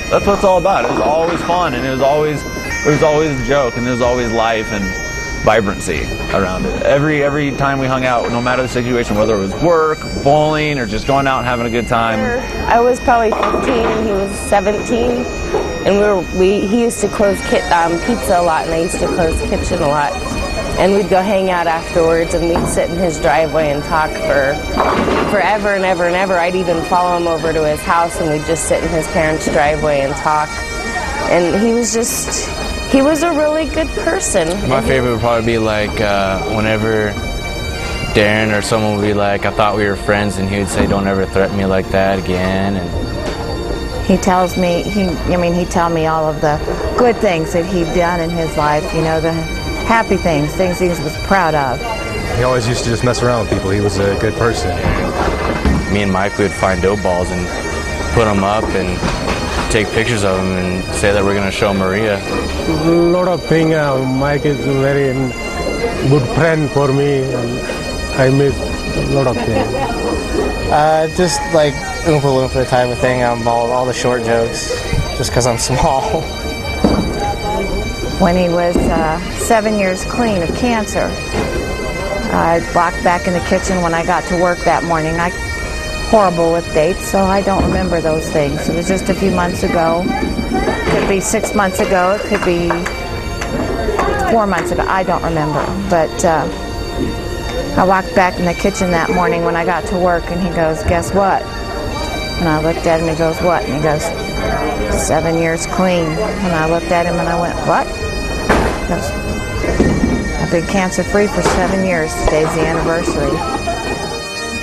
that's what it's all about. It was always fun, and it was always a joke, and there was always life and vibrancy around it. Every time we hung out, no matter the situation, whether it was work, bowling, or just going out and having a good time. I was probably 15 and he was 17, and he used to close pizza a lot, and I used to close kitchen a lot. And we'd go hang out afterwards, and we'd sit in his driveway and talk for forever and ever and ever. I'd even follow him over to his house, and we'd just sit in his parents' driveway and talk. And he was a really good person. My favorite would probably be like whenever Darren or someone would be like, I thought we were friends, and he would say, don't ever threaten me like that again. And he tells me, he'd tell me all of the good things that he'd done in his life, you know, the happy things he was proud of. He always used to just mess around with people. He was a good person. Me and Mike would find dope balls and put them up and take pictures of them and say that we're going to show Maria. A lot of things. Mike is a very good friend for me, and I miss a lot of things. Just like Oompa Loompa type of thing. All the short jokes, just because I'm small. When he was 7 years clean of cancer, I walked back in the kitchen when I got to work that morning. Horrible with dates, so I don't remember those things. It was just a few months ago. It could be 6 months ago. It could be 4 months ago. I don't remember. But I walked back in the kitchen that morning when I got to work, and he goes, "Guess what?" And I looked at him, he goes, "What?" And he goes, 7 years clean. And I looked at him and I went, "What?" He goes, "I've been cancer-free for 7 years. Today's the anniversary."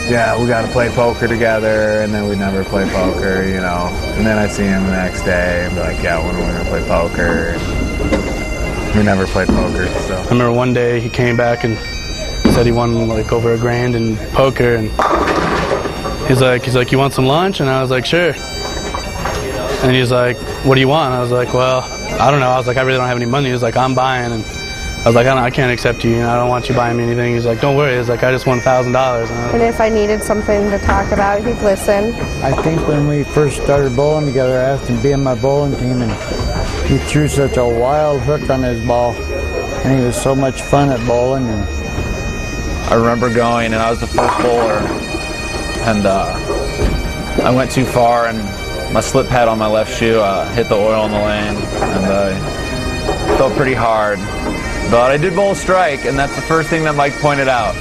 Yeah, we got to play poker together, and then we'd never play poker, you know. And then I'd see him the next day and be like, yeah, when are we going to play poker? And we never played poker, so. I remember one day he came back and said he won like over $1,000 in poker, and he's like, "You want some lunch?" And I was like, "Sure." And he's like, "What do you want?" I was like, "Well, I don't know." I was like, "I really don't have any money." He was like, "I'm buying." And I was like, I can't accept you. I don't want you buying me anything. He's like, "Don't worry." He's like, "I just won $1,000. And if I needed something to talk about, he'd listen. I think when we first started bowling together, I asked him to be on my bowling team, and he threw such a wild hook on his ball, and he was so much fun at bowling. And I remember going, and I was the first bowler, and I went too far, and my slip pad on my left shoe hit the oil in the lane, and I felt pretty hard. But I did bowl a strike, and that's the first thing that Mike pointed out,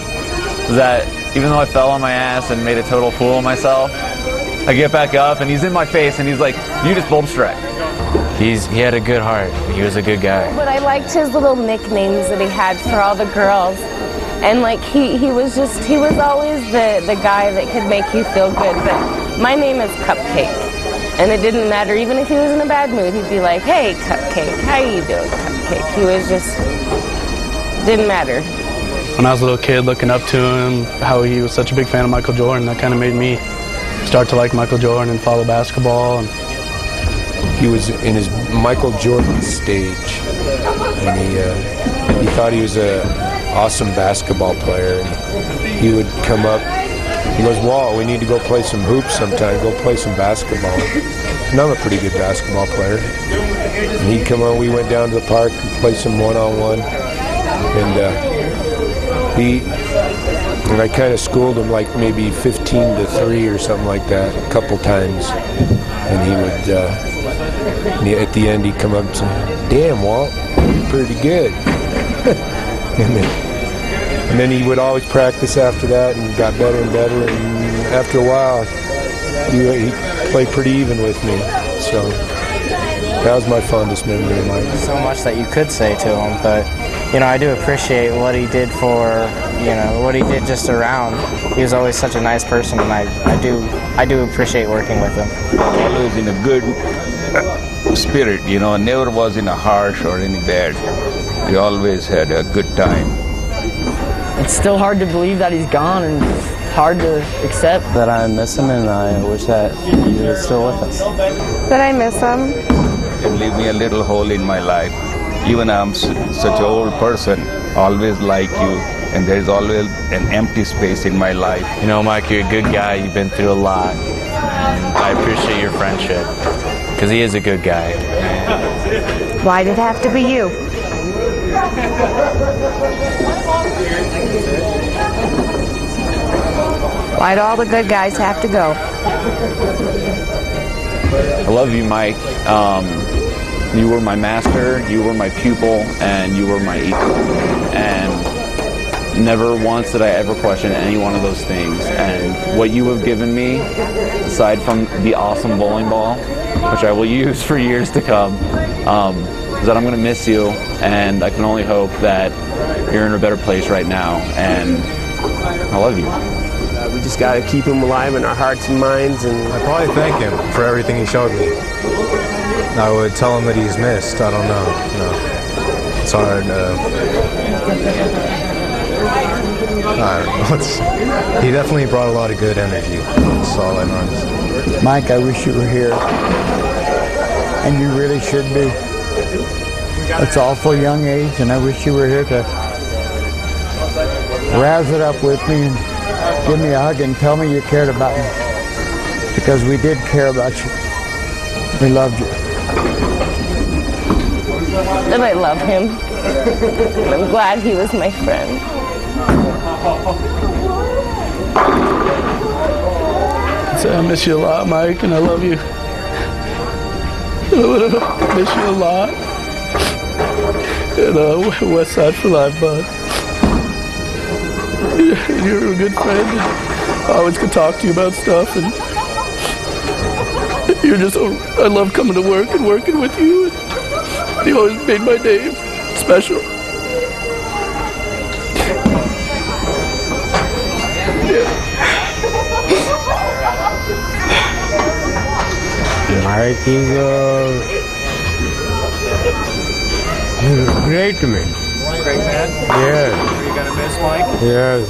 that even though I fell on my ass and made a total fool of myself, I get back up, and he's in my face, and he's like, "You just bowled a strike." He had a good heart. He was a good guy. But I liked his little nicknames that he had for all the girls. And like he was always the guy that could make you feel good. But my name is Cupcake. And it didn't matter, even if he was in a bad mood, he'd be like, "Hey, Cupcake, how you doing, Cupcake?" He was just, didn't matter. When I was a little kid looking up to him, how he was such a big fan of Michael Jordan, that kind of made me start to like Michael Jordan and follow basketball. And he was in his Michael Jordan stage, and he thought he was a awesome basketball player. And he would come up, he goes, "Walt, we need to go play some hoops sometime, go play some basketball." And I'm a pretty good basketball player. And he'd come on, we went down to the park and played some one-on-one. And I kind of schooled him like maybe 15-3 or something like that a couple times. And he would, at the end he'd come up and say, "Damn, Walt, you're pretty good." And then he would always practice after that and got better and better. And after a while, he played pretty even with me. So that was my fondest memory of Mike. So much that you could say to him, but I do appreciate what he did what he did just around. He was always such a nice person, and I do appreciate working with him. Always in a good spirit, never was in a harsh or any bad. We always had a good time. It's still hard to believe that he's gone, and hard to accept that I miss him, and I wish that he was still with us. That I miss him. And leave me a little hole in my life. Even I'm such an old person, always like you, and there's always an empty space in my life. Mike, you're a good guy. You've been through a lot, and I appreciate your friendship. because he is a good guy. Why'd it have to be you? Why'd all the good guys have to go? I love you, Mike. You were my master, you were my pupil, and you were my equal. And never once did I ever question any one of those things. And what you have given me, aside from the awesome bowling ball, which I will use for years to come, is that I'm going to miss you, and I can only hope that you're in a better place right now, and I love you. We just got to keep him alive in our hearts and minds. And I'd probably thank him for everything he showed me. I would tell him that he's missed. I don't know. It's hard. I don't know. He definitely brought a lot of good energy. That's all I know. Mike, I wish you were here. And you really should be. It's awful young age, and I wish you were here to razz it up with me and give me a hug and tell me you cared about me. Because we did care about you. We loved you. And I love him. And I'm glad he was my friend. I miss you a lot, Mike, and I love you. I miss you a lot. And West Side for life, bud. You're a good friend, and I always could talk to you about stuff, and you're just, I love coming to work and working with you, and you always made my day special. Mike is great man. Great man? Yes. Are you going to miss Mike? Yes.